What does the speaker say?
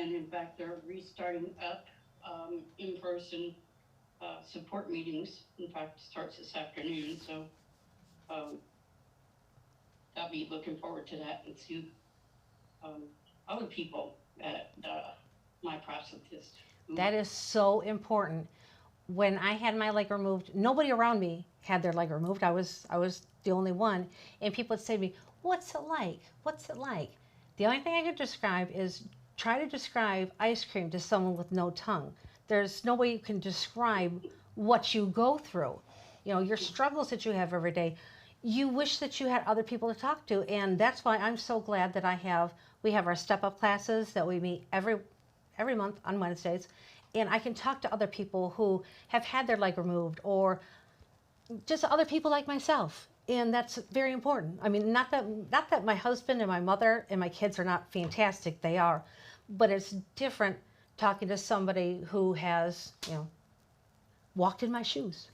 And in fact, they're restarting up in-person support meetings. In fact, it starts this afternoon, so um, I'll be looking forward to that and see other people at my prosthetist. That is so important. When I had my leg removed, nobody around me had their leg removed. I was the only one, and people would say to me, "What's it like? What's it like?" The only thing I could describe is try to describe ice cream to someone with no tongue. There's no way you can describe what you go through. You know, your struggles that you have every day. You wish that you had other people to talk to, and that's why I'm so glad that we have our step up classes that we meet every month on Wednesdays, and I can talk to other people who have had their leg removed or just other people like myself. And that's very important. I mean, not that my husband and my mother and my kids are not fantastic, they are, but it's different talking to somebody who has, walked in my shoes.